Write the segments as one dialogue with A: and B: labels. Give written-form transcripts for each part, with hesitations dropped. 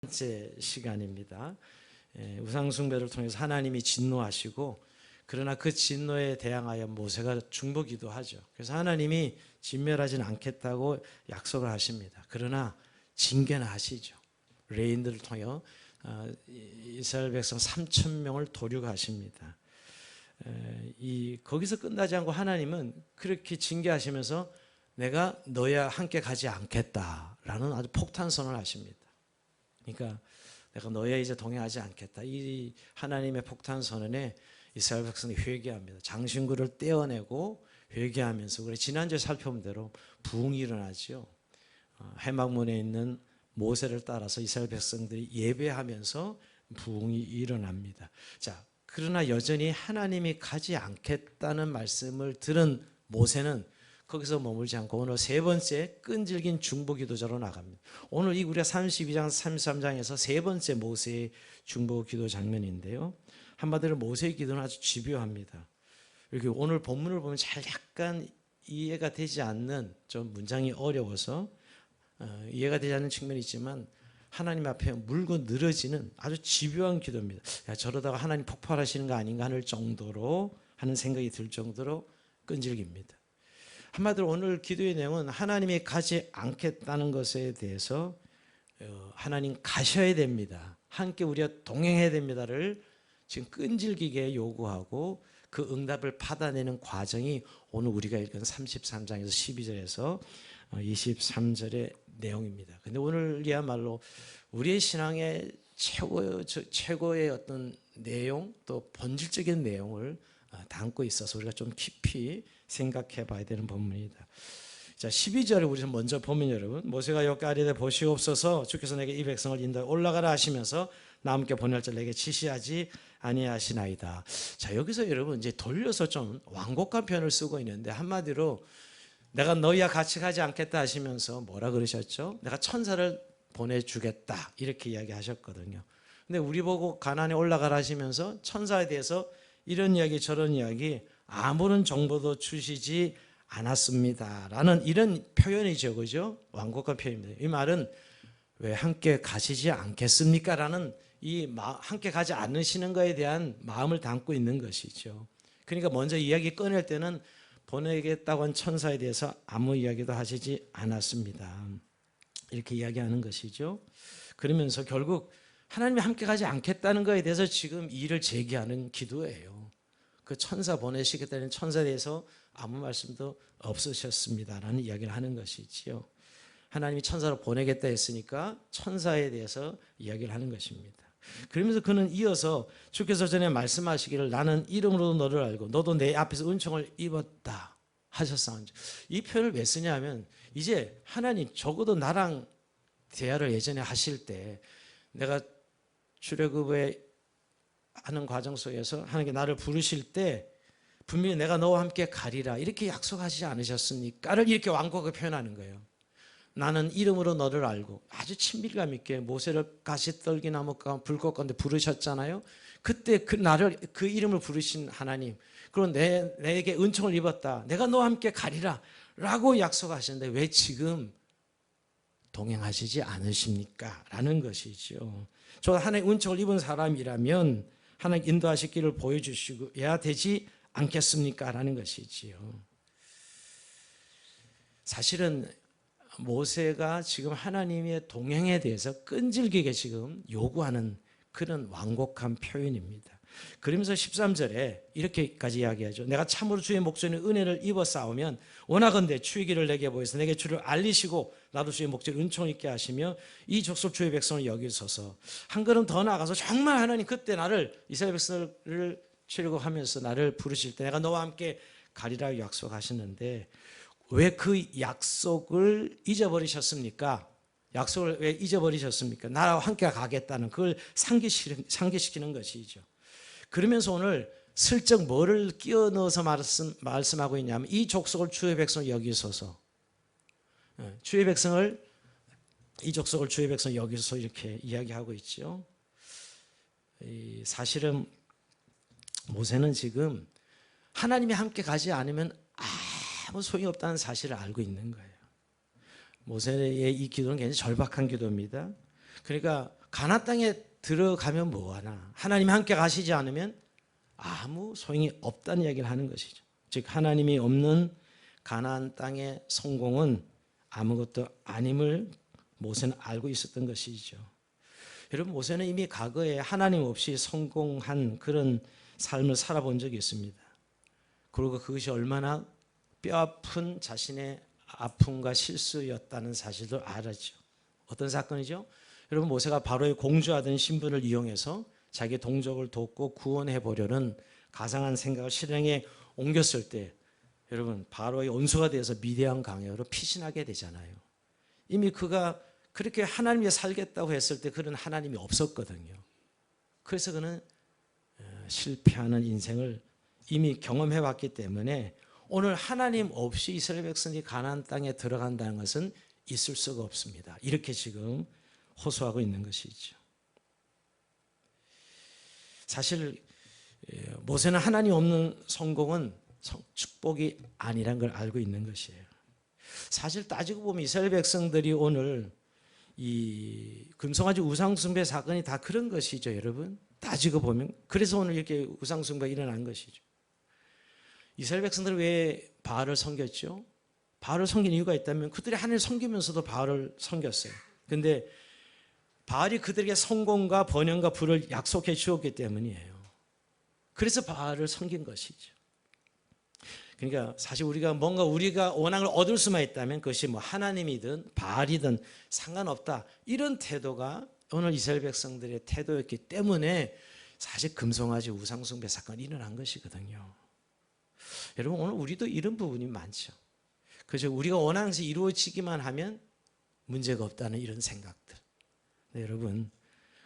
A: 번째 시간입니다. 우상 숭배를 통해서 하나님이 진노하시고, 그러나 그 진노에 대항하여 모세가 중보기도 하죠. 그래서 하나님이 진멸하지는 않겠다고 약속을 하십니다. 그러나 징계는 하시죠. 레인들을 통해 이스라엘 백성 3,000명을 도륙하십니다. 거기서 끝나지 않고 하나님은 그렇게 징계하시면서 내가 너희와 함께 가지 않겠다라는 아주 폭탄 선언을 하십니다. 그러니까 내가 너희와 이제 동행하지 않겠다. 이 하나님의 폭탄 선언에 이스라엘 백성이 회개합니다. 장신구를 떼어내고 회개하면서, 우리 지난주에 살펴본 대로 부흥이 일어나죠. 해막문에 있는 모세를 따라서 이스라엘 백성들이 예배하면서 부흥이 일어납니다. 자, 그러나 여전히 하나님이 가지 않겠다는 말씀을 들은 모세는 거기서 머물지 않고 오늘 세 번째 끈질긴 중보기도자로 나갑니다. 오늘 이 우리가 32장, 33장에서 세 번째 모세의 중보기도 장면인데요. 한마디로 모세의 기도는 아주 집요합니다. 이렇게 오늘 본문을 보면 약간 이해가 되지 않는, 좀 문장이 어려워서 이해가 되지 않는 측면이 있지만 하나님 앞에 물고 늘어지는 아주 집요한 기도입니다. 저러다가 하나님 폭발하시는 거 아닌가 하는 정도로 하는 생각이 들 정도로 끈질깁니다. 한마디로 오늘 기도의 내용은 하나님이 가지 않겠다는 것에 대해서 하나님 가셔야 됩니다, 함께 우리가 동행해야 됩니다를 지금 끈질기게 요구하고, 그 응답을 받아내는 과정이 오늘 우리가 읽은 33장에서 12절에서 23절의 내용입니다. 근데 오늘이야말로 우리의 신앙의 최고의 어떤 내용, 또 본질적인 내용을 담고 있어서 우리가 좀 깊이 생각해 봐야 되는 본문이다. 자, 12절을 우리 먼저 보면, 여러분, 모세가 여기 아래에 보시옵소서, 주께서 내게 이 백성을 인도하여 올라가라 하시면서 나 함께 보낼 자 내게 지시하지 아니하시나이다. 자, 여기서 여러분 이제 돌려서 좀 완곡한 표현을 쓰고 있는데, 한마디로 내가 너희와 같이 가지 않겠다 하시면서 뭐라 그러셨죠? 내가 천사를 보내주겠다, 이렇게 이야기하셨거든요. 근데 우리 보고 가나안에 올라가라 하시면서 천사에 대해서 이런 이야기 저런 이야기 아무런 정보도 주시지 않았습니다 라는 이런 표현이죠. 그죠? 완곡한 표현입니다. 이 말은 왜 함께 가시지 않겠습니까? 라는 이 함께 가지 않으시는 것에 대한 마음을 담고 있는 것이죠. 그러니까 먼저 이야기 꺼낼 때는 보내겠다고 한 천사에 대해서 아무 이야기도 하시지 않았습니다, 이렇게 이야기하는 것이죠. 그러면서 결국 하나님이 함께 가지 않겠다는 것에 대해서 지금 이의를 제기하는 기도예요. 그 천사 보내시겠다는 천사에 대해서 아무 말씀도 없으셨습니다라는 이야기를 하는 것이지요. 하나님이 천사를 보내겠다 했으니까 천사에 대해서 이야기를 하는 것입니다. 그러면서 그는 이어서 주께서 전에 말씀하시기를 나는 이름으로도 너를 알고 너도 내 앞에서 은총을 입었다 하셨사온지, 이 표현을 왜 쓰냐면, 이제 하나님 적어도 나랑 대화를 예전에 하실 때, 내가 출애굽에 하는 과정 속에서 하나님께 나를 부르실 때 분명히 내가 너와 함께 가리라 이렇게 약속하시지 않으셨습니까를 이렇게 완곡하게 표현하는 거예요. 나는 이름으로 너를 알고, 아주 친밀감 있게 모세를 가시떨기나무 불꽃 가운데 부르셨잖아요. 그때 나를 그 이름을 부르신 하나님, 그리고 내게 은총을 입었다, 내가 너와 함께 가리라 라고 약속하시는데 왜 지금 동행하시지 않으십니까? 라는 것이죠. 저 하나님 은총을 입은 사람이라면 하나님 인도하실 길을 보여주셔야 되지 않겠습니까? 라는 것이지요. 사실은 모세가 지금 하나님의 동행에 대해서 끈질기게 지금 요구하는 그런 완곡한 표현입니다. 그러면서 13절에 이렇게까지 이야기하죠. 내가 참으로 주의 목전에 은혜를 입어 싸우면 원하건대 주의 길을 내게 보여서 내게 주를 알리시고 나도 주의 목전에 은총 있게 하시며 이 족속 주의 백성을 여기소서. 한 걸음 더 나아가서 정말 하나님 그때 나를 이스라엘 백성을 출애굽하면서 나를 부르실 때 내가 너와 함께 가리라 약속하시는데 왜 그 약속을 잊어버리셨습니까? 약속을 왜 잊어버리셨습니까? 나와 함께 가겠다는 그걸 상기시키는 것이죠. 그러면서 오늘 슬쩍 뭐를 끼워 넣어서 말씀하고 있냐면 이 족속을 주의 백성을 여기소서, 주의 백성을, 이 족속을 주의 백성을 여기소서 이렇게 이야기하고 있죠. 사실은 모세는 지금 하나님이 함께 가지 않으면 아무 소용이 없다는 사실을 알고 있는 거예요. 모세의 이 기도는 굉장히 절박한 기도입니다. 그러니까 가나안 땅에 들어가면 뭐하나? 하나님이 함께 가시지 않으면 아무 소용이 없다는 이야기를 하는 것이죠. 즉 하나님이 없는 가나안 땅의 성공은 아무것도 아님을 모세는 알고 있었던 것이죠. 여러분, 모세는 이미 과거에 하나님 없이 성공한 그런 삶을 살아본 적이 있습니다. 그리고 그것이 얼마나 뼈아픈 자신의 아픔과 실수였다는 사실도 알았죠. 어떤 사건이죠? 여러분, 모세가 바로의 공주하던 신분을 이용해서 자기 동족을 돕고 구원해 보려는 가상한 생각을 실행에 옮겼을 때 여러분, 바로의 원수가 되어서 미디안 강요로 피신하게 되잖아요. 이미 그가 그렇게 하나님께 살겠다고 했을 때 그런 하나님이 없었거든요. 그래서 그는 실패하는 인생을 이미 경험해 왔기 때문에 오늘 하나님 없이 이스라엘 백성이 가나안 땅에 들어간다는 것은 있을 수가 없습니다. 이렇게 지금 호소하고 있는 것이죠. 사실 모세는 하나님 없는 성공은 축복이 아니란 걸 알고 있는 것이에요. 사실 따지고 보면 이스라엘 백성들이 오늘 이 금송아지 우상숭배 사건이 다 그런 것이죠, 여러분. 따지고 보면 그래서 오늘 이렇게 우상숭배가 일어난 것이죠. 이스라엘 백성들은 왜 바알을 섬겼죠? 바알을 섬긴 이유가 있다면 그들이 하나님을 섬기면서도 바알을 섬겼어요. 그런데 바알이 그들에게 성공과 번영과 부를 약속해 주었기 때문이에요. 그래서 바알을 섬긴 것이죠. 그러니까 사실 우리가 뭔가 우리가 원한을 얻을 수만 있다면 그것이 뭐 하나님이든 바알이든 상관없다, 이런 태도가 오늘 이스라엘 백성들의 태도였기 때문에 사실 금송아지 우상숭배 사건이 일어난 것이거든요. 여러분, 오늘 우리도 이런 부분이 많죠. 그래서 우리가 원하는 것이 이루어지기만 하면 문제가 없다는 이런 생각들. 네, 여러분,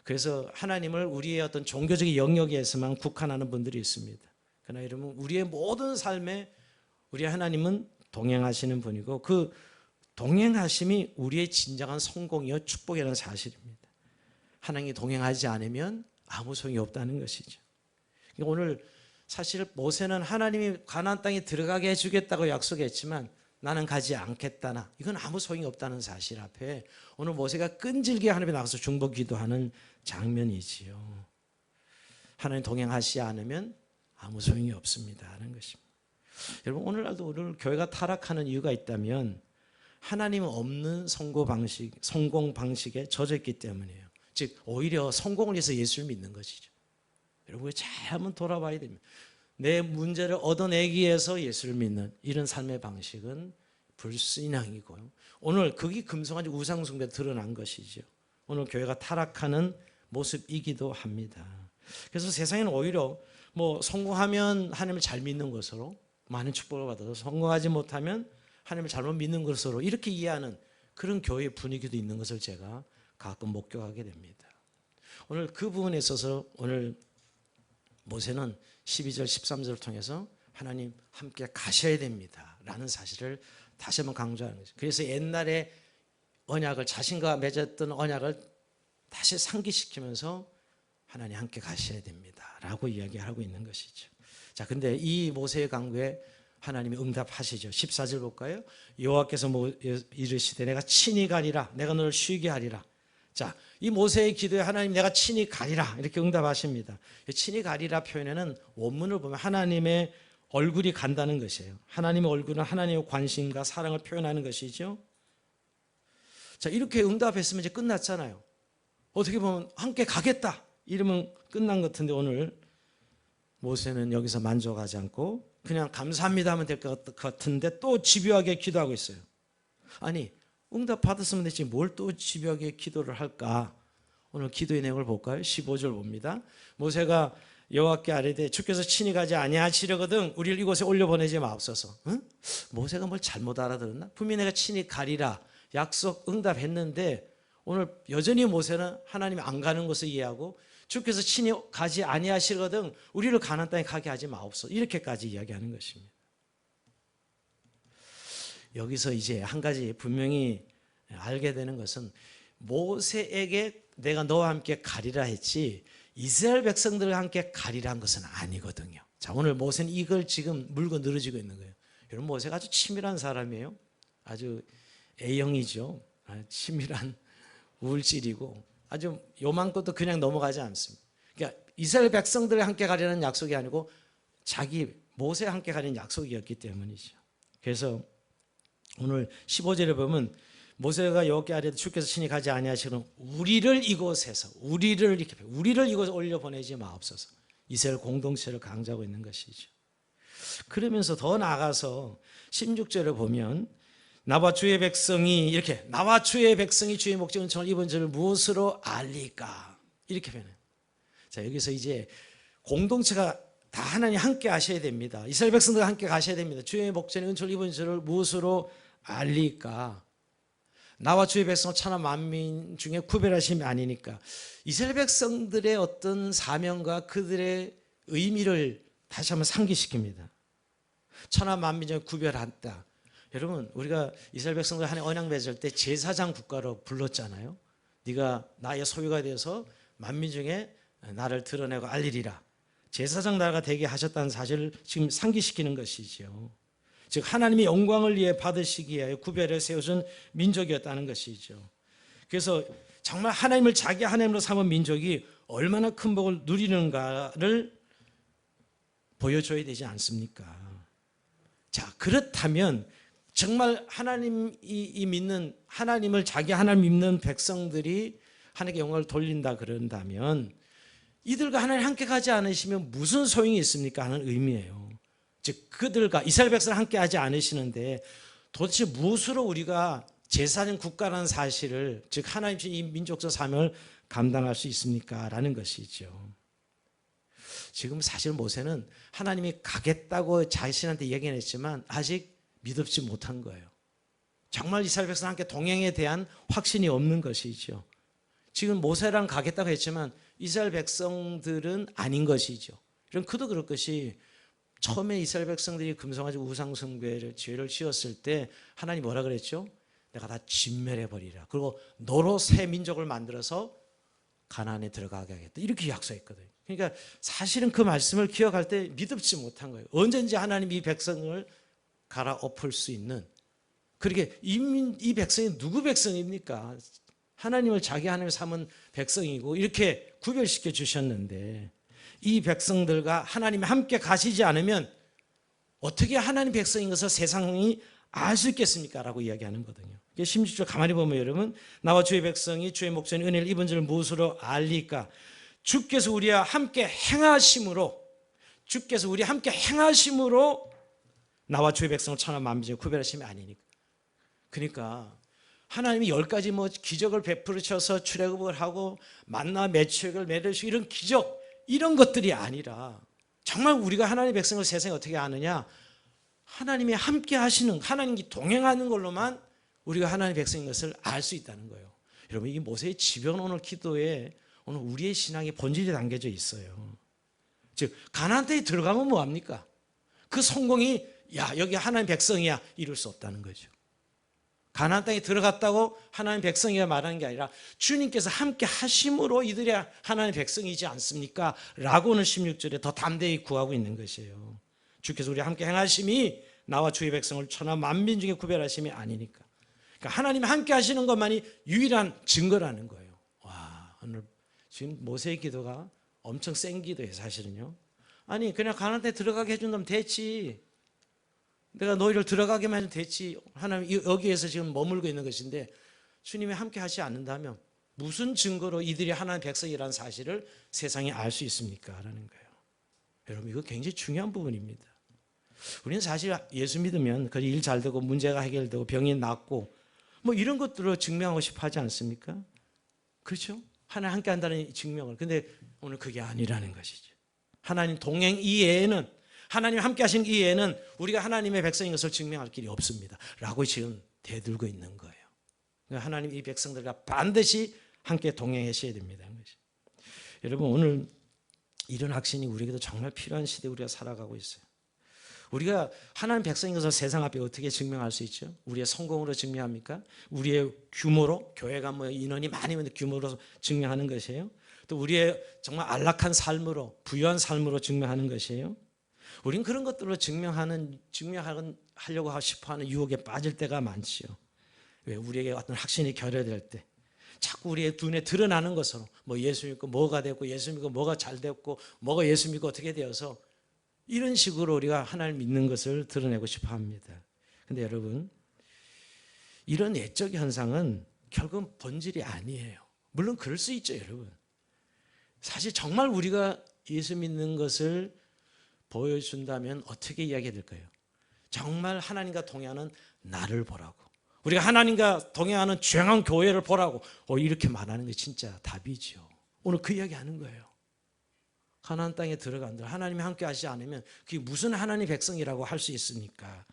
A: 그래서 하나님을 우리의 어떤 종교적인 영역에서만 국한하는 분들이 있습니다. 그러나 여러분, 우리의 모든 삶에 우리 하나님은 동행하시는 분이고 그 동행하심이 우리의 진정한 성공이요 축복이라는 사실입니다. 하나님이 동행하지 않으면 아무 소용이 없다는 것이죠. 그러니까 오늘 사실 모세는 하나님이 가나안 땅에 들어가게 해주겠다고 약속했지만 나는 가지 않겠다나, 이건 아무 소용이 없다는 사실 앞에 오늘 모세가 끈질기게 하나님에 나가서 중보 기도하는 장면이지요. 하나님 동행하시지 않으면 아무 소용이 없습니다 하는 것입니다. 여러분, 오늘날도 오늘 교회가 타락하는 이유가 있다면 하나님 없는 성공 방식에 젖어있기 때문이에요. 즉 오히려 성공을 위해서 예수를 믿는 것이죠. 여러분, 잘 한번 돌아봐야 됩니다. 내 문제를 얻어내기 위해서 예수를 믿는 이런 삶의 방식은 불신앙이고요. 오늘 그게 금송아지 우상숭배에 드러난 것이죠. 오늘 교회가 타락하는 모습이기도 합니다. 그래서 세상에는 오히려 뭐 성공하면 하나님을 잘 믿는 것으로 많은 축복을 받아서 성공하지 못하면 하나님을 잘못 믿는 것으로 이렇게 이해하는 그런 교회의 분위기도 있는 것을 제가 가끔 목격하게 됩니다. 오늘 그 부분에 있어서 오늘 모세는 12절 13절을 통해서 하나님 함께 가셔야 됩니다 라는 사실을 다시 한번 강조하는 거죠. 그래서 옛날에 언약을, 자신과 맺었던 언약을 다시 상기시키면서 하나님 함께 가셔야 됩니다 라고 이야기하고 있는 것이죠. 자, 근데 이 모세의 간구에 하나님이 응답하시죠. 14절 볼까요? 여호와께서 이르시되 내가 친히 가리라, 내가 너를 쉬게 하리라. 자, 이 모세의 기도에 하나님 내가 친히 가리라 이렇게 응답하십니다. 친히 가리라 표현에는 원문을 보면 하나님의 얼굴이 간다는 것이에요. 하나님의 얼굴은 하나님의 관심과 사랑을 표현하는 것이죠. 자, 이렇게 응답했으면 이제 끝났잖아요. 어떻게 보면 함께 가겠다 이러면 끝난 것 같은데 오늘 모세는 여기서 만족하지 않고 그냥 감사합니다 하면 될 것 같은데 또 집요하게 기도하고 있어요. 아니, 응답 받았으면 되지 뭘 또 집요하게 기도를 할까? 오늘 기도의 내용을 볼까요? 15절 봅니다. 모세가 여호와께 아뢰되 주께서 친히 가지 아니하시려거든 우리를 이곳에 올려보내지 마옵소서. 응? 모세가 뭘 잘못 알아들었나? 분명히 내가 친히 가리라 약속 응답했는데 오늘 여전히 모세는 하나님이 안 가는 것을 이해하고 주께서 친히 가지 아니하시거든 우리를 가나안 땅에 가게 하지 마옵소서 이렇게까지 이야기하는 것입니다. 여기서 이제 한 가지 분명히 알게 되는 것은 모세에게 내가 너와 함께 가리라 했지 이스라엘 백성들과 함께 가리라 한 것은 아니거든요. 자, 오늘 모세는 이걸 지금 물고 늘어지고 있는 거예요. 여러분, 모세가 아주 치밀한 사람이에요. 아주 A형이죠. 치밀한 우울질이고 아주 요만큼도 그냥 넘어가지 않습니다. 그러니까 이스라엘 백성들과 함께 가려는 약속이 아니고 자기 모세와 함께 가려는 약속이었기 때문이죠. 그래서 오늘 15절에 보면 모세가 여호와께 아뢰되 주께서 친히 가지 아니하시거든 우리를 이곳에서 우리를 이곳에 올려 보내지 마옵소서. 이스라엘 공동체를 강조하고 있는 것이죠. 그러면서 더 나아가서 16절을 보면 나와 주의 백성이 이렇게 나와 주의 백성이 주의 목적 은총을 입은 줄을 무엇으로 알리까 이렇게 표현해요. 자, 여기서 이제 공동체가 다 하나님 함께 하셔야 됩니다. 이스라엘 백성들과 함께 가셔야 됩니다. 주의 목전에 은총을 입은 줄을 무엇으로 알리까? 나와 주의 백성을 천하 만민 중에 구별하심이 아니니까 이스라엘 백성들의 어떤 사명과 그들의 의미를 다시 한번 상기시킵니다. 천하 만민 중에 구별한다. 여러분 우리가 이스라엘 백성들 하나님 언약 맺을 때 제사장 국가로 불렀잖아요. 네가 나의 소유가 되어서 만민 중에 나를 드러내고 알리리라. 제사장 나라가 되게 하셨다는 사실을 지금 상기시키는 것이죠. 즉 하나님의 영광을 위해 받으시기 위해 구별해 세우신 민족이었다는 것이죠. 그래서 정말 하나님을 자기 하나님으로 삼은 민족이 얼마나 큰 복을 누리는가를 보여줘야 되지 않습니까? 자, 그렇다면 정말 하나님이 믿는 하나님을 자기 하나님 믿는 백성들이 하나님께 영광을 돌린다 그런다면 이들과 하나님 함께 가지 않으시면 무슨 소용이 있습니까 하는 의미예요. 즉 그들과 이스라엘 백성을 함께 하지 않으시는데 도대체 무엇으로 우리가 제사장 국가라는 사실을 즉 하나님 주신 이 민족적 사명을 감당할 수 있습니까? 라는 것이죠. 지금 사실 모세는 하나님이 가겠다고 자신한테 얘기했지만 아직 믿지 못한 거예요. 정말 이스라엘 백성과 함께 동행에 대한 확신이 없는 것이죠. 지금 모세랑 가겠다고 했지만 이스라엘 백성들은 아닌 것이죠. 그럼 그도 그럴 것이 처음에 이스라엘 백성들이 금송아지 우상 숭배를 죄를 지었을 때 하나님 뭐라 그랬죠? 내가 다 진멸해 버리라. 그리고 너로 새 민족을 만들어서 가나안에 들어가게 하겠다. 이렇게 약속했거든요. 그러니까 사실은 그 말씀을 기억할 때 믿지 못한 거예요. 언제든지 하나님이 이 백성을 갈아엎을 수 있는 그렇게 이 백성이 누구 백성입니까? 하나님을 자기 하나님을 삼은 백성이고 이렇게 구별시켜 주셨는데 이 백성들과 하나님이 함께 가시지 않으면 어떻게 하나님 백성인 것을 세상이 알 수 있겠습니까? 라고 이야기하는 거거든요. 16절 가만히 보면 여러분 나와 주의 백성이 주의 목전에 은혜를 입은 줄 무엇으로 알리까? 주께서 우리와 함께 행하심으로 주께서 우리와 함께 행하심으로 나와 주의 백성을 천하 만민 중에 구별하심이 아니니까. 그러니까 하나님이 10가지 뭐 기적을 베풀으셔서 출애굽을 하고 만나 매출을 맺으시고 이런 기적 이런 것들이 아니라 정말 우리가 하나님의 백성을 세상에 어떻게 아느냐? 하나님이 함께 하시는 하나님이 동행하는 걸로만 우리가 하나님의 백성인 것을 알 수 있다는 거예요. 여러분 이게 모세의 지변 오늘 기도에 오늘 우리의 신앙의 본질이 담겨져 있어요. 즉 가나안 땅에 들어가면 뭐합니까? 그 성공이 야 여기 하나님 백성이야 이룰 수 없다는 거죠. 가나안 땅에 들어갔다고 하나님 백성이라 말하는 게 아니라 주님께서 함께 하심으로 이들이 하나님 백성이지 않습니까? 라고는 16절에 더 담대히 구하고 있는 것이에요. 주께서 우리 함께 행하심이 나와 주의 백성을 천하 만민 중에 구별하심이 아니니까. 그러니까 하나님이 함께 하시는 것만이 유일한 증거라는 거예요. 와 오늘 지금 모세의 기도가 엄청 센 기도예요 사실은요. 아니 그냥 가나안 땅에 들어가게 해준다면 됐지. 내가 너희를 들어가게만 해도 됐지. 하나님 여기에서 지금 머물고 있는 것인데 주님이 함께 하지 않는다면 무슨 증거로 이들이 하나님의 백성이라는 사실을 세상에 알 수 있습니까? 라는 거예요. 여러분 이거 굉장히 중요한 부분입니다. 우리는 사실 예수 믿으면 그 일 잘 되고 문제가 해결되고 병이 낫고 뭐 이런 것들로 증명하고 싶어 하지 않습니까? 그렇죠? 하나님 함께 한다는 증명을. 근데 오늘 그게 아니라는 것이죠. 하나님 동행 이외에는 하나님 함께 하신 이외에는 우리가 하나님의 백성인 것을 증명할 길이 없습니다. 라고 지금 대들고 있는 거예요. 그러니까 하나님 이 백성들과 반드시 함께 동행하셔야 됩니다. 여러분 오늘 이런 확신이 우리에게도 정말 필요한 시대에 우리가 살아가고 있어요. 우리가 하나님 백성인 것을 세상 앞에 어떻게 증명할 수 있죠? 우리의 성공으로 증명합니까? 우리의 규모로 교회가 뭐 인원이 많이 있는데 규모로 증명하는 것이에요? 또 우리의 정말 안락한 삶으로 부유한 삶으로 증명하는 것이에요? 우린 그런 것들로 증명하려고 싶어하는 유혹에 빠질 때가 많지요. 왜 우리에게 어떤 확신이 결여될 때 자꾸 우리의 눈에 드러나는 것으로 뭐 예수 믿고 뭐가 됐고 예수 믿고 뭐가 잘 됐고 뭐가 예수 믿고 어떻게 되어서 이런 식으로 우리가 하나님 믿는 것을 드러내고 싶어 합니다. 근데 여러분, 이런 내적 현상은 결국은 본질이 아니에요. 물론 그럴 수 있죠, 여러분. 사실 정말 우리가 예수 믿는 것을 보여준다면 어떻게 이야기해야 될까요? 정말 하나님과 동행하는 나를 보라고, 우리가 하나님과 동행하는 주행한 교회를 보라고 이렇게 말하는 게 진짜 답이죠. 오늘 그 이야기 하는 거예요. 가나안 땅에 들어간들 하나님이 함께 하시지 않으면 그게 무슨 하나님 백성이라고 할 수 있습니까?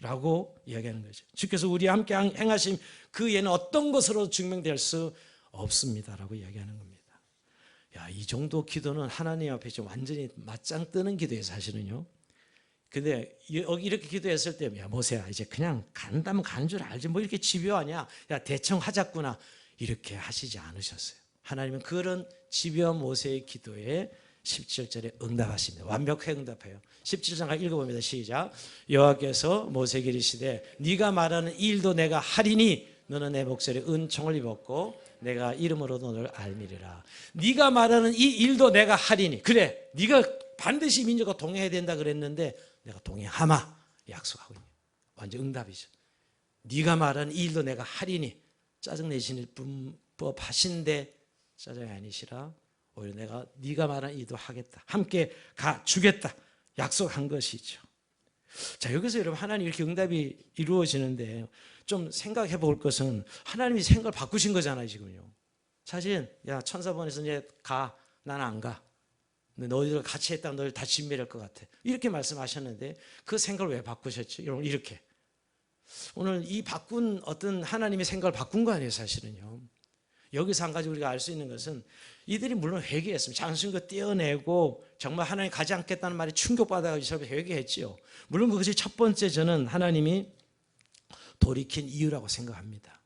A: 라고 이야기하는 거죠. 주께서 우리와 함께 행하심 그 예는 어떤 것으로 증명될 수 없습니다 라고 이야기하는 겁니다. 야, 이 정도 기도는 하나님 앞에 좀 완전히 맞짱 뜨는 기도예요, 사실은요. 근데 이렇게 기도했을 때, 야, 모세야, 이제 그냥 간다면 가는 줄 알지, 뭐 이렇게 집요하냐, 야, 대충 하자꾸나, 이렇게 하시지 않으셨어요. 하나님은 그런 집요한 모세의 기도에 17절에 응답하십니다. 완벽하게 응답해요. 17장 읽어봅니다. 시작. 여호와께서 모세에게 이르시되 네가 말하는 이 일도 내가 하리니 너는 내 목소리에 은총을 입었고 내가 이름으로 너를 알미리라. 네가 말하는 이 일도 내가 하리니, 그래, 네가 반드시 민족과 동행해야 된다 그랬는데 내가 동행하마 약속하고 있네요. 완전 응답이죠. 네가 말하는 이 일도 내가 하리니, 짜증내시는 법 하신데 짜증이 아니시라 오히려 내가 네가 말한 일도 하겠다, 함께 가 주겠다 약속한 것이죠. 자, 여기서 여러분, 하나님 이렇게 응답이 이루어지는데 좀 생각해 볼 것은 하나님이 생각을 바꾸신 거잖아요, 지금요. 사실 야, 천사본에서 이제 가, 나는 안 가, 너희들 같이 했다면 너희들 다 진멸할 것 같아, 이렇게 말씀하셨는데 그 생각을 왜 바꾸셨죠? 여러분, 이렇게 오늘 이 바꾼 어떤 하나님의 생각을 바꾼 거 아니에요, 사실은요. 여기서 한 가지 우리가 알 수 있는 것은 이들이 물론 회개했습니다. 장수인거 떼어내고 정말 하나님 가지 않겠다는 말에 충격받아가지고 회개했지요. 물론 그것이 첫 번째 저는 하나님이 돌이킨 이유라고 생각합니다,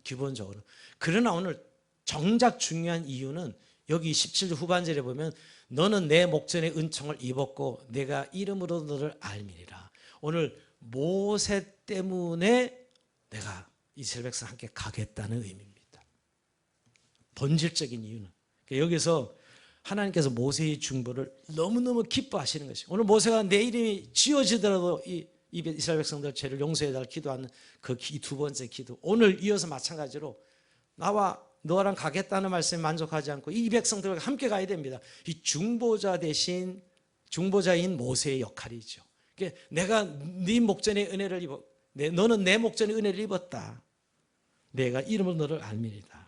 A: 기본적으로. 그러나 오늘 정작 중요한 이유는 여기 17절 후반절에 보면 너는 내 목전에 은총을 입었고 내가 이름으로 너를 알미리라. 오늘 모세 때문에 내가 이스라엘 백성 함께 가겠다는 의미입니다. 본질적인 이유는 여기서 하나님께서 모세의 중보를 너무너무 기뻐하시는 것이에요. 오늘 모세가 내 이름이 지어지더라도 이 이스라엘 백성들 죄를 용서해달라고 기도하는 그 두 번째 기도, 오늘 이어서 마찬가지로 나와 너랑 가겠다는 말씀에 만족하지 않고 이 백성들과 함께 가야 됩니다. 이 중보자 대신 중보자인 모세의 역할이죠. 내가 네 목전에 은혜를 입어, 너는 내 목전에 은혜를 입었다, 내가 이름으로 너를 알미리다.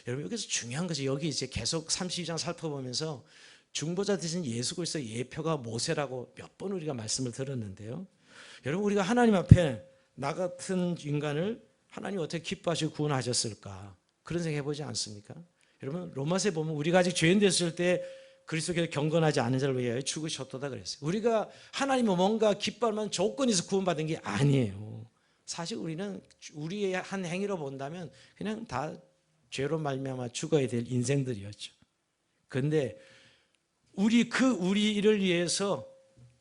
A: 여러분, 여기서 중요한 것이 여기 이제 계속 32장 살펴보면서 중보자 대신 예수 그리스도의 예표가 모세라고 몇 번 우리가 말씀을 들었는데요. 여러분, 우리가 하나님 앞에 나 같은 인간을 하나님 어떻게 기뻐하시고 구원하셨을까, 그런 생각 해보지 않습니까? 여러분, 로마서에 보면 우리가 아직 죄인 됐을 때 그리스도께서 경건하지 않은 자를 위하여 죽으셨도다 그랬어요. 우리가 하나님은 뭔가 기뻐할 만한 조건이 있어 구원받은 게 아니에요. 사실 우리는 우리의 한 행위로 본다면 그냥 다 죄로 말미암아 죽어야 될 인생들이었죠. 그런데 우리를 위해서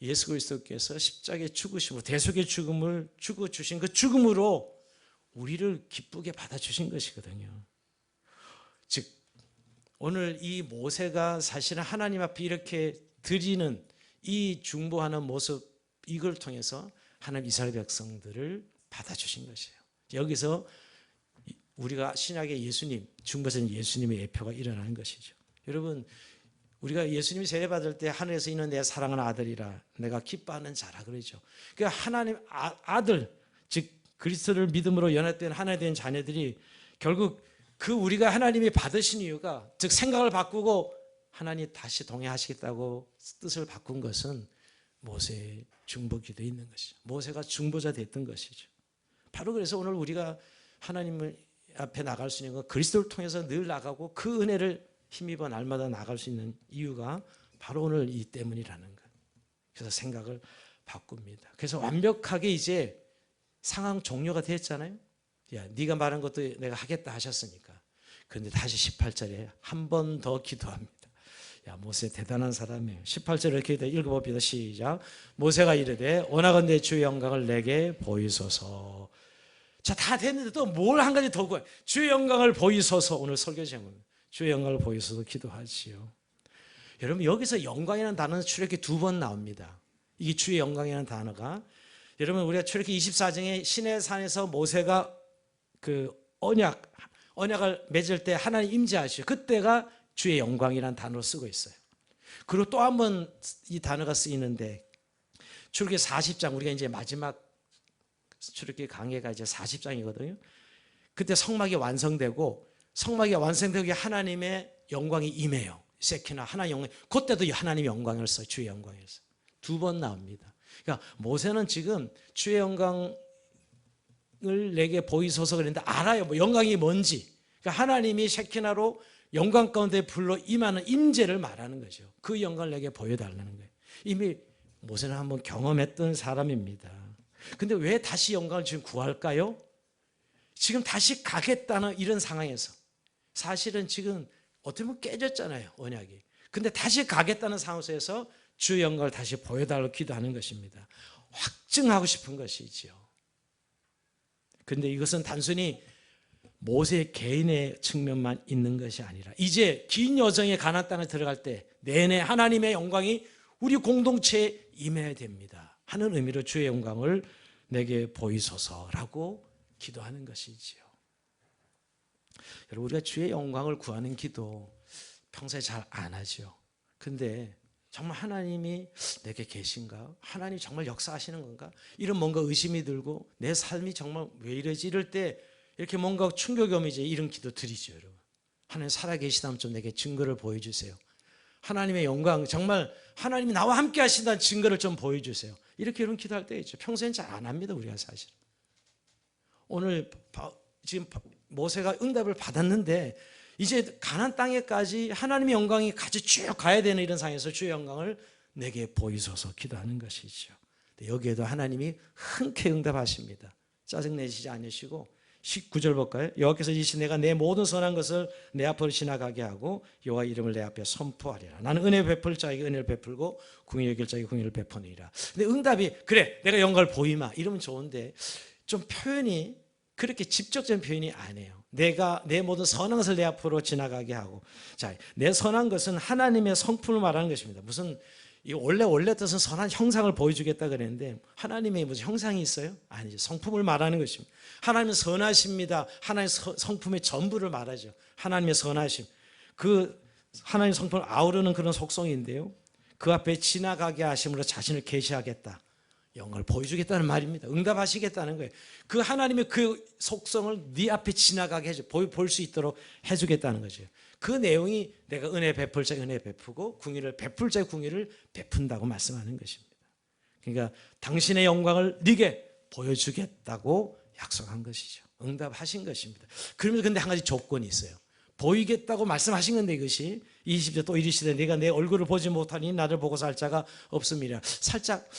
A: 예수 그리스도께서 십자가에 죽으심으로 대속의 죽음을 주고 주신 그 죽음으로 우리를 기쁘게 받아주신 것이거든요. 즉 오늘 이 모세가 사실은 하나님 앞에 이렇게 드리는 이 중보하는 모습, 이걸 통해서 하나님 이스라엘 백성들을 받아주신 것이에요. 여기서 우리가 신약의 예수님, 중보자인 예수님의 예표가 일어나는 것이죠. 여러분, 우리가 예수님이 세례받을 때 하늘에서 이는 내 사랑하는 아들이라 내가 기뻐하는 자라 그러죠. 그러니까 하나님 아들, 즉 그리스도를 믿음으로 연합된 하나님 된 자녀들이 결국 그 우리가 하나님이 받으신 이유가, 즉 생각을 바꾸고 하나님 다시 동행하시겠다고 뜻을 바꾼 것은 모세의 중보기도에 있는 것이죠. 모세가 중보자 됐던 것이죠. 바로 그래서 오늘 우리가 하나님을 앞에 나갈 수 있는 건 그리스도를 통해서 늘 나가고 그 은혜를 힘입어 날마다 나갈 수 있는 이유가 바로 오늘 이 때문이라는 것. 그래서 생각을 바꿉니다. 그래서 완벽하게 이제 상황 종료가 됐잖아요. 야, 네가 말한 것도 내가 하겠다 하셨으니까. 그런데 다시 18절에 한 번 더 기도합니다. 야, 모세 대단한 사람이에요. 18절에 이렇게 읽어봅니다. 시작. 모세가 이르되 원하건대 주의 영광을 내게 보이소서. 자, 다 됐는데 또 뭘 한 가지 더 구해. 주의 영광을 보이소서. 오늘 설교 제목입니다. 주의 영광을 보이소서 기도하지요. 여러분, 여기서 영광이라는 단어는 출애굽기 2번 나옵니다. 이게 주의 영광이라는 단어가, 여러분, 우리가 출애굽기 24장에 시내산에서 모세가 그 언약을 맺을 때 하나님 임재하시죠. 그때가 주의 영광이라는 단어로 쓰고 있어요. 그리고 또 한 번 이 단어가 쓰이는데, 출애굽기 40장, 우리가 이제 마지막 출애굽기 강해가 이제 40장이거든요. 그때 성막이 완성되고, 성막이 완성되기 하나님의 영광이 임해요. 세키나 하나님의 영광. 그때도 하나님의 영광을 써요. 주의 영광을 써요. 2번 나옵니다. 그러니까 모세는 지금 주의 영광을 내게 보이소서 그랬는데 알아요. 뭐 영광이 뭔지. 그러니까 하나님이 세키나로 영광 가운데 불러 임하는 임재를 말하는 거죠. 그 영광을 내게 보여달라는 거예요. 이미 모세는 한번 경험했던 사람입니다. 근데 왜 다시 영광을 지금 구할까요? 지금 다시 가겠다는 이런 상황에서, 사실은 지금 어떻게 보면 깨졌잖아요, 언약이. 근데 다시 가겠다는 상황에서 주의 영광을 다시 보여달라고 기도하는 것입니다. 확증하고 싶은 것이지요. 근데 이것은 단순히 모세 개인의 측면만 있는 것이 아니라, 이제 긴 여정의 가나안 땅에 들어갈 때 내내 하나님의 영광이 우리 공동체에 임해야 됩니다 하는 의미로 주의 영광을 내게 보이소서라고 기도하는 것이지요. 여러분, 우리가 주의 영광을 구하는 기도 평소에 잘 안 하죠. 근데 정말 하나님이 내게 계신가? 하나님이 정말 역사하시는 건가? 이런 뭔가 의심이 들고 내 삶이 정말 왜 이러지? 이럴 때 이렇게 뭔가 충격이 오면 이제 이런 기도 드리죠, 여러분. 하나님 살아계시다면 좀 내게 증거를 보여주세요. 하나님의 영광, 정말 하나님이 나와 함께 하신다는 증거를 좀 보여주세요. 이런 기도할 때 있죠. 평소엔 잘 안 합니다, 우리가 사실. 오늘 지금 모세가 응답을 받았는데 이제 가나안 땅에까지 하나님의 영광이 같이 쭉 가야 되는 이런 상황에서 주의 영광을 내게 보이소서 기도하는 것이죠. 여기에도 하나님이 흔쾌히 응답하십니다. 짜증내시지 않으시고 19절 볼까요? 여호와께서 이르시되 내가 내 모든 선한 것을 내 앞으로 지나가게 하고 여호와 이름을 내 앞에 선포하리라. 나는 은혜 베풀 자에게 은혜를 베풀고 궁히 여길 자에게 궁의를 베푸니라. 근데 응답이 그래 내가 영광을 보이마 이러면 좋은데 좀 표현이 그렇게 직접적인 표현이 아니에요. 내가 내 모든 선한 것을 내 앞으로 지나가게 하고, 자, 내 선한 것은 하나님의 성품을 말하는 것입니다. 무슨 이 원래 뜻은 선한 형상을 보여주겠다 그랬는데 하나님의 무슨 형상이 있어요? 아니죠. 성품을 말하는 것입니다. 하나님은 선하십니다. 하나님의 성품의 전부를 말하죠. 하나님의 선하심, 그 하나님의 성품을 아우르는 그런 속성인데요, 그 앞에 지나가게 하심으로 자신을 계시하겠다, 영광을 보여주겠다는 말입니다. 응답하시겠다는 거예요. 그 하나님의 그 속성을 네 앞에 지나가게 해줘, 볼 수 있도록 해주겠다는 거죠. 그 내용이 내가 은혜 베풀 자에 은혜 베푸고 궁의를 베풀 자에 궁의를 베푼다고 말씀하는 것입니다. 그러니까 당신의 영광을 네게 보여주겠다고 약속한 것이죠. 응답하신 것입니다. 그러면서 근데 한 가지 조건이 있어요. 보이겠다고 말씀하신 건데 이것이 20절 또 이르시되 네가 내 얼굴을 보지 못하니 나를 보고 살 자가 없음이라. 살짝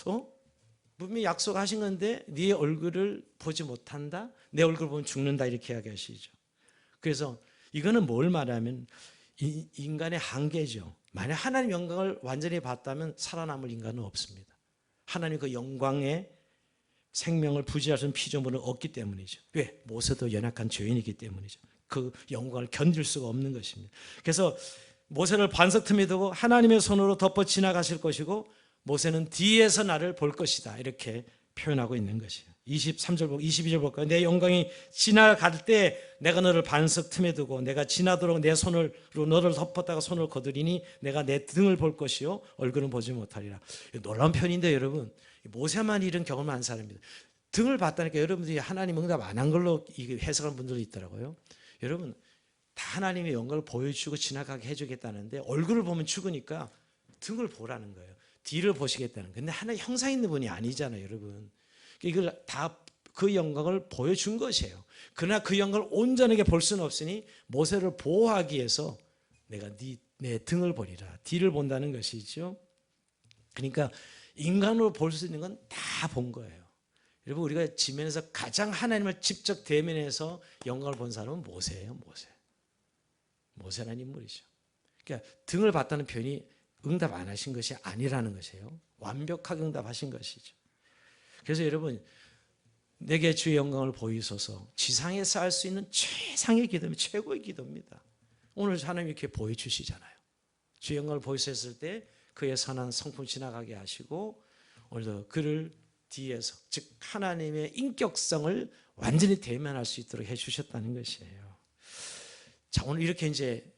A: 분명히 약속하신 건데 네 얼굴을 보지 못한다, 내 얼굴 보면 죽는다 이렇게 이야기하시죠. 그래서 이거는 뭘 말하면 인간의 한계죠. 만약 하나님 영광을 완전히 봤다면 살아남을 인간은 없습니다. 하나님 그 영광의 생명을 부지할 수 있는 피조물은 없기 때문이죠. 왜? 모세도 연약한 죄인이기 때문이죠. 그 영광을 견딜 수가 없는 것입니다. 그래서 모세를 반석 틈에 두고 하나님의 손으로 덮어 지나가실 것이고 모세는 뒤에서 나를 볼 것이다 이렇게 표현하고 있는 것이에요. 23절 보고 22절 볼까요? 내 영광이 지나갈 때 내가 너를 반석 틈에 두고 내가 지나도록 내 손으로 너를 덮었다가 손을 거두리니 내가 내 등을 볼 것이요 얼굴은 보지 못하리라. 놀라운 편인데 여러분, 모세만 이런 경험을 한 사람입니다. 등을 봤다니까 여러분들이 하나님 응답 안 한 걸로 해석하는 분들도 있더라고요. 여러분, 다 하나님의 영광을 보여주고 지나가게 해주겠다는데 얼굴을 보면 죽으니까 등을 보라는 거예요. 뒤를 보시겠다는 거예요. 근데 하나의 형상 있는 분이 아니잖아요, 여러분. 이걸 다 그 영광을 보여준 것이에요. 그러나 그 영광을 온전하게 볼 수는 없으니 모세를 보호하기 위해서 내가 내 등을 보리라, 뒤를 본다는 것이죠. 그러니까 인간으로 볼 수 있는 건 다 본 거예요. 여러분, 우리가 지면에서 가장 하나님을 직접 대면해서 영광을 본 사람은 모세예요. 모세라는 인물이죠. 그러니까 등을 봤다는 표현이 응답 안 하신 것이 아니라는 것이에요. 완벽하게 응답하신 것이죠. 그래서 여러분, 내게 주의 영광을 보이소서. 지상에서 할 수 있는 최상의 기도입니다. 최고의 기도입니다. 오늘 하나님 이렇게 보여주시잖아요. 주의 영광을 보이소서 때 그의 선한 성품 지나가게 하시고 오늘도 그를 뒤에서 즉 하나님의 인격성을 완전히 대면할 수 있도록 해주셨다는 것이에요. 자, 오늘 이렇게 이제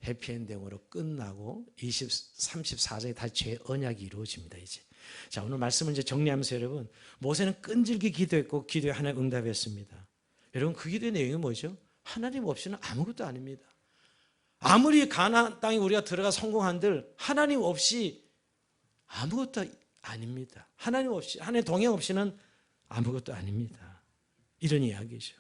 A: 해피엔딩으로 끝나고 34장에 다시 재언약이 이루어집니다. 이제 자, 오늘 말씀을 이제 정리하면서 여러분, 모세는 끈질기 기도했고 기도에 하나님 응답했습니다. 여러분, 그 기도의 내용이 뭐죠? 하나님 없이는 아무것도 아닙니다. 아무리 가나안 땅에 우리가 들어가 성공한들 하나님 없이 아무것도 아닙니다. 하나님 없이, 하나님의 동행 없이는 아무것도 아닙니다. 이런 이야기죠.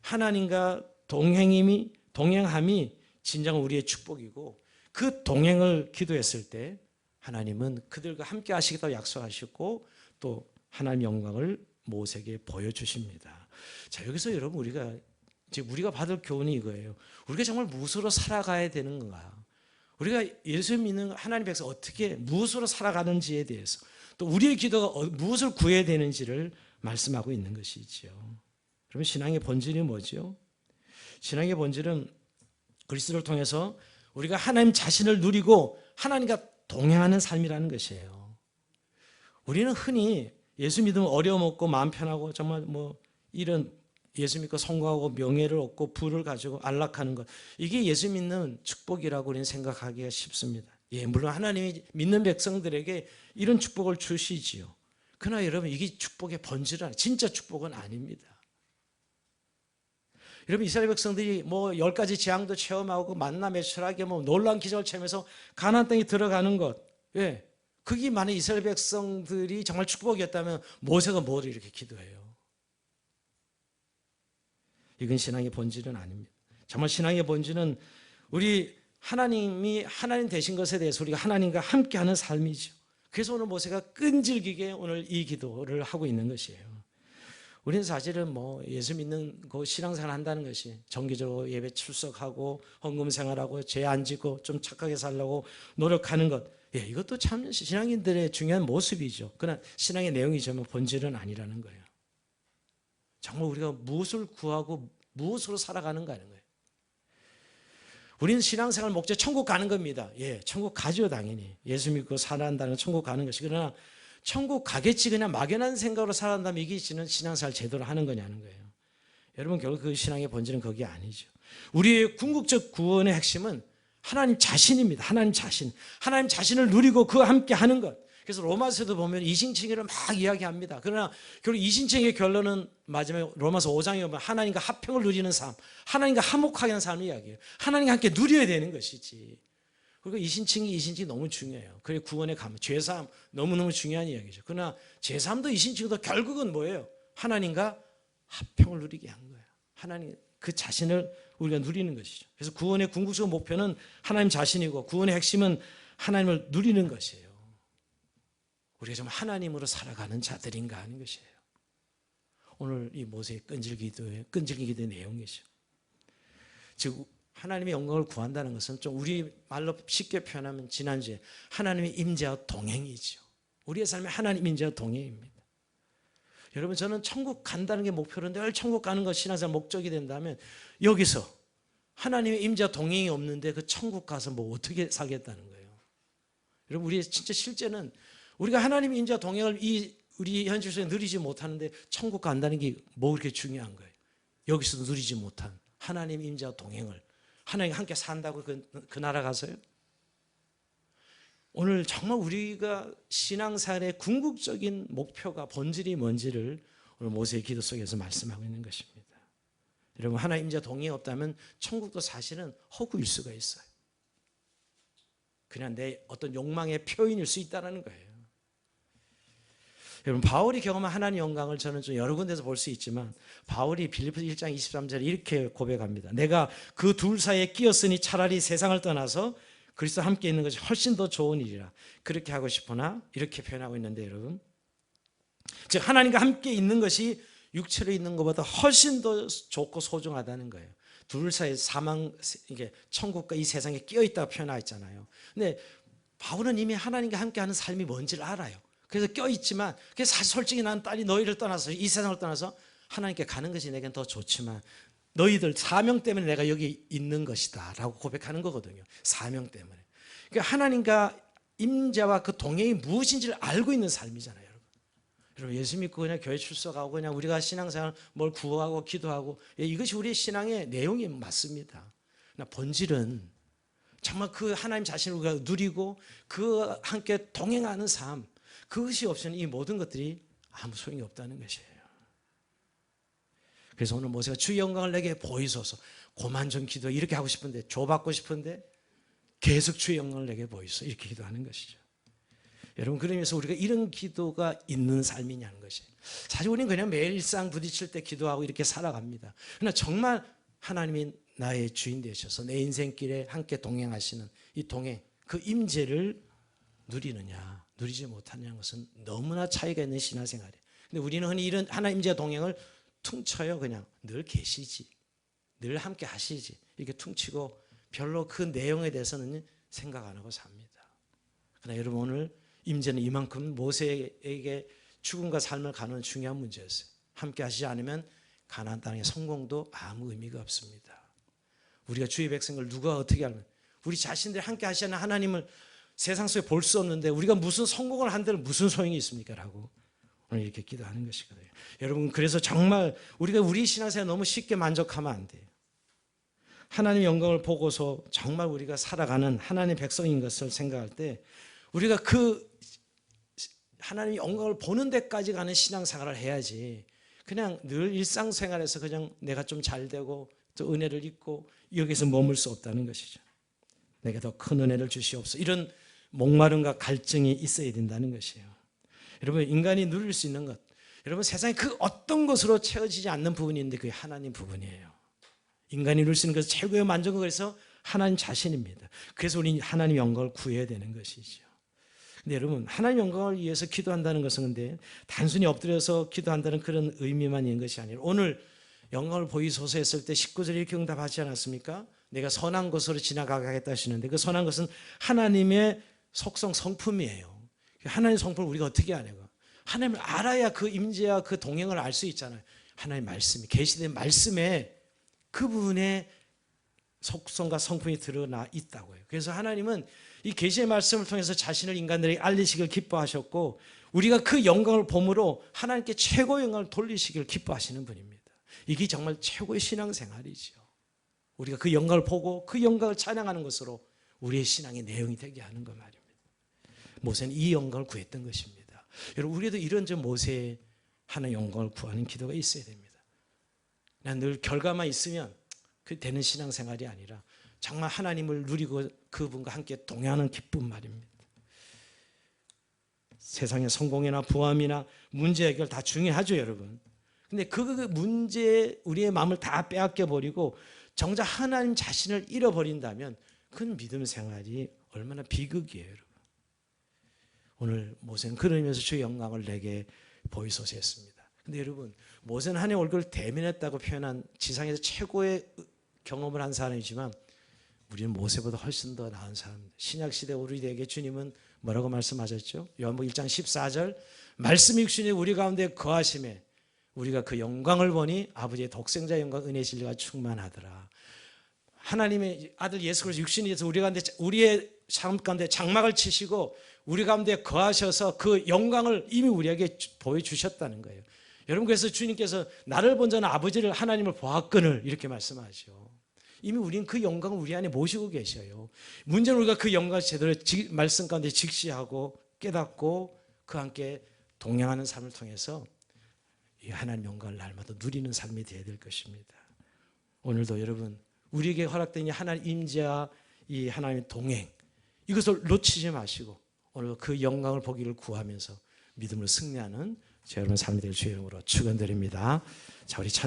A: 하나님과 동행함이 진정 우리의 축복이고, 그 동행을 기도했을 때 하나님은 그들과 함께 하시겠다고 약속하시고 또 하나님의 영광을 모세에게 보여주십니다. 자, 여기서 여러분 우리가 받을 교훈이 이거예요. 우리가 정말 무엇으로 살아가야 되는가? 우리가 예수 믿는 하나님 백성 어떻게 무엇으로 살아가는지에 대해서, 또 우리의 기도가 무엇을 구해야 되는지를 말씀하고 있는 것이죠. 그러면 신앙의 본질이 뭐죠? 신앙의 본질은 그리스도를 통해서 우리가 하나님 자신을 누리고 하나님과 동행하는 삶이라는 것이에요. 우리는 흔히 예수 믿으면 어려움 없고 마음 편하고 정말 이런 예수 믿고 성공하고 명예를 얻고 부를 가지고 안락하는 것, 이게 예수 믿는 축복이라고 우리는 생각하기가 쉽습니다. 예, 물론 하나님이 믿는 백성들에게 이런 축복을 주시지요. 그러나 여러분, 이게 축복의 본질은, 진짜 축복은 아닙니다. 여러분, 이스라엘 백성들이 10가지 재앙도 체험하고 만나 매출하게 놀라운 기적을 체험해서 가나안 땅에 들어가는 것, 예, 그게 만약 이스라엘 백성들이 정말 축복이었다면 모세가 뭐를 이렇게 기도해요? 이건 신앙의 본질은 아닙니다. 정말 신앙의 본질은 우리 하나님이 하나님 되신 것에 대해서 우리가 하나님과 함께하는 삶이죠. 그래서 오늘 모세가 끈질기게 오늘 이 기도를 하고 있는 것이에요. 우리는 사실은 예수 믿는 거 신앙생활 한다는 것이 정기적으로 예배 출석하고 헌금 생활하고 죄 안 짓고 좀 착하게 살려고 노력하는 것, 예, 이것도 참 신앙인들의 중요한 모습이죠. 그러나 신앙의 내용이지만 본질은 아니라는 거예요. 정말 우리가 무엇을 구하고 무엇으로 살아가는가 하는 거예요. 우리는 신앙생활 목적 천국 가는 겁니다. 예, 천국 가죠, 당연히. 예수 믿고 살아간다는 건 천국 가는 것이. 그러나 천국 가겠지 그냥 막연한 생각으로 살아간다면 이게 신앙생활 제대로 하는 거냐는 거예요. 여러분, 결국 그 신앙의 본질은 그게 아니죠. 우리의 궁극적 구원의 핵심은 하나님 자신입니다. 하나님 자신. 하나님 자신을 누리고 그와 함께 하는 것. 그래서 로마서도 보면 이신칭의를 막 이야기합니다. 그러나 결국 이신칭의 결론은 마지막에 로마서 5장에 보면 하나님과 합평을 누리는 삶, 하나님과 화목하게 하는 삶을 이야기해요. 하나님과 함께 누려야 되는 것이지. 그리고 이신칭이 너무 중요해요. 그리고 구원의 감, 죄사함 너무너무 중요한 이야기죠. 그러나 죄사함도 이신칭도 결국은 뭐예요? 하나님과 합평을 누리게 한 거예요. 하나님 그 자신을 우리가 누리는 것이죠. 그래서 구원의 궁극적 목표는 하나님 자신이고 구원의 핵심은 하나님을 누리는 것이에요. 우리가 좀 하나님으로 살아가는 자들인가 하는 것이에요. 오늘 이 모세의 끈질기 기도의 내용이죠. 즉 하나님의 영광을 구한다는 것은 좀 우리 말로 쉽게 표현하면 지난주에 하나님의 임재와 동행이죠. 우리의 삶에 하나님 임재와 동행입니다. 여러분, 저는 천국 간다는 게 목표로 늘 천국 가는 것이 신앙생활 목적이 된다면 여기서 하나님의 임재와 동행이 없는데 그 천국 가서 어떻게 살겠다는 거예요. 여러분, 우리의 진짜 실제는 우리가 하나님의 임재와 동행을 우리 현실 속에 누리지 못하는데 천국 간다는 게 그렇게 중요한 거예요. 여기서도 누리지 못한 하나님의 임재와 동행을, 하나님과 함께 산다고 그 나라 가서요? 오늘 정말 우리가 신앙생활의 궁극적인 목표가 본질이 뭔지를 오늘 모세의 기도 속에서 말씀하고 있는 것입니다. 여러분, 하나님 임재와 동행이 없다면 천국도 사실은 허구일 수가 있어요. 그냥 내 어떤 욕망의 표현일 수 있다는 거예요. 여러분, 바울이 경험한 하나님의 영광을 저는 좀 여러 군데서 볼 수 있지만 바울이 빌립보서 1장 23절에 이렇게 고백합니다. 내가 그 둘 사이에 끼었으니 차라리 세상을 떠나서 그리스도와 함께 있는 것이 훨씬 더 좋은 일이라. 그렇게 하고 싶으나 이렇게 표현하고 있는데, 여러분, 즉 하나님과 함께 있는 것이 육체로 있는 것보다 훨씬 더 좋고 소중하다는 거예요. 둘 사이에 이게 천국과 이 세상에 끼어 있다고 표현하고 있잖아요. 근데 바울은 이미 하나님과 함께 하는 삶이 뭔지를 알아요. 그래서 껴있지만 사실 솔직히 난 딸이 너희를 떠나서 이 세상을 떠나서 하나님께 가는 것이 내겐 더 좋지만 너희들 사명 때문에 내가 여기 있는 것이다 라고 고백하는 거거든요. 사명 때문에. 그러니까 하나님과 임재와 그 동행이 무엇인지를 알고 있는 삶이잖아요. 여러분 예수 믿고 그냥 교회 출석하고 그냥 우리가 신앙생활 뭘 구하고 기도하고 이것이 우리의 신앙의 내용이 맞습니다. 그러나 본질은 정말 그 하나님 자신을 우리가 누리고 그 함께 동행하는 삶, 그것이 없이는 이 모든 것들이 아무 소용이 없다는 것이에요. 그래서 오늘 모세가 주의 영광을 내게 보이소서, 고만전 기도 이렇게 하고 싶은데, 조받고 싶은데 계속 주의 영광을 내게 보이소서 이렇게 기도하는 것이죠. 여러분 그러면서 우리가 이런 기도가 있는 삶이냐는 것이, 사실 우리는 그냥 매일 일상 부딪힐 때 기도하고 이렇게 살아갑니다. 그러나 정말 하나님이 나의 주인 되셔서 내 인생길에 함께 동행하시는 이 동행, 그 임재를 누리느냐 누리지 못하느냐는 것은 너무나 차이가 있는 신앙생활이에요. 근데 우리는 흔히 이런 하나님 임재 동행을 퉁쳐요. 그냥 늘 계시지, 늘 함께 하시지 이렇게 퉁치고 별로 그 내용에 대해서는 생각 안 하고 삽니다. 그러나 여러분 오늘 임재는 이만큼 모세에게 죽음과 삶을 가는 중요한 문제였어요. 함께 하시지 않으면 가나안 땅의 성공도 아무 의미가 없습니다. 우리가 주의 백성을 누가 어떻게 알면, 우리 자신들이 함께 하시지 않는 하나님을 세상 속에 볼 수 없는데 우리가 무슨 성공을 한다면 무슨 소용이 있습니까? 라고 오늘 이렇게 기도하는 것이거든요. 여러분 그래서 정말 우리가 우리 신앙생활 너무 쉽게 만족하면 안 돼요. 하나님의 영광을 보고서 정말 우리가 살아가는 하나님의 백성인 것을 생각할 때 우리가 그 하나님의 영광을 보는 데까지 가는 신앙생활을 해야지, 그냥 늘 일상생활에서 그냥 내가 좀 잘 되고 또 은혜를 입고 여기서 머물 수 없다는 것이죠. 내게 더 큰 은혜를 주시옵소서, 이런 목마름과 갈증이 있어야 된다는 것이에요. 여러분 인간이 누릴 수 있는 것, 여러분 세상에 그 어떤 것으로 채워지지 않는 부분이 있는데 그게 하나님 부분이에요. 인간이 누릴 수 있는 것은 최고의 만족은 그래서 하나님 자신입니다. 그래서 우리는 하나님 영광을 구해야 되는 것이죠. 근데 여러분 하나님 영광을 위해서 기도한다는 것은 근데 단순히 엎드려서 기도한다는 그런 의미만 있는 것이 아니라, 오늘 영광을 보이소서 했을 때 19절에 이렇게 응답하지 않았습니까? 내가 선한 곳으로 지나가겠다 하시는데 그 선한 것은 하나님의 속성 성품이에요. 하나님의 성품을 우리가 어떻게 아냐고, 하나님을 알아야 그 임재와 그 동행을 알 수 있잖아요. 하나님의 말씀이 계시된 말씀에 그 부분의 속성과 성품이 드러나 있다고요. 그래서 하나님은 이 계시의 말씀을 통해서 자신을 인간들에게 알리시길 기뻐하셨고, 우리가 그 영광을 봄으로 하나님께 최고의 영광을 돌리시길 기뻐하시는 분입니다. 이게 정말 최고의 신앙생활이죠. 우리가 그 영광을 보고 그 영광을 찬양하는 것으로 우리의 신앙의 내용이 되게 하는 것 말입니다. 모세는 이 영광을 구했던 것입니다. 여러분 우리도 이런 모세의 하나의 영광을 구하는 기도가 있어야 됩니다. 그냥 늘 결과만 있으면 그 되는 신앙생활이 아니라 정말 하나님을 누리고 그분과 함께 동행하는 기쁨 말입니다. 세상의 성공이나 부함이나 문제 해결 다 중요하죠 여러분. 근데 그 문제에 우리의 마음을 다 빼앗겨 버리고 정작 하나님 자신을 잃어버린다면 그건 믿음 생활이 얼마나 비극이에요 여러분. 오늘 모세는 그러면서 주의 영광을 내게 보이소서 했습니다. 근데 여러분 모세는 하나님의 얼굴을 대면했다고 표현한 지상에서 최고의 경험을 한 사람이지만 우리는 모세보다 훨씬 더 나은 사람입니다. 신약시대 우리에게 주님은 뭐라고 말씀하셨죠? 요한복음 1장 14절, 말씀이 육신이 우리 가운데 거하심에 우리가 그 영광을 보니 아버지의 독생자 영광 은혜 진리가 충만하더라. 하나님의 아들 예수 그리스도 육신이 돼서 우리의 삶 가운데 장막을 치시고 우리 가운데 거하셔서 그 영광을 이미 우리에게 보여주셨다는 거예요. 여러분 그래서 주님께서 나를 본 자는 아버지를 하나님을 보았거늘 이렇게 말씀하죠. 이미 우리는 그 영광을 우리 안에 모시고 계셔요. 문제는 우리가 그 영광을 제대로 말씀 가운데 직시하고 깨닫고 그와 함께 동행하는 삶을 통해서 이 하나님 영광을 날마다 누리는 삶이 되어야 될 것입니다. 오늘도 여러분 우리에게 허락된 이 하나님 임재와 이 하나님의 동행, 이것을 놓치지 마시고 오늘 그 영광을 보기를 구하면서 믿음을 승리하는 제 여러분 삶이 될 주의 이름으로 축원드립니다. 자, 우리 찬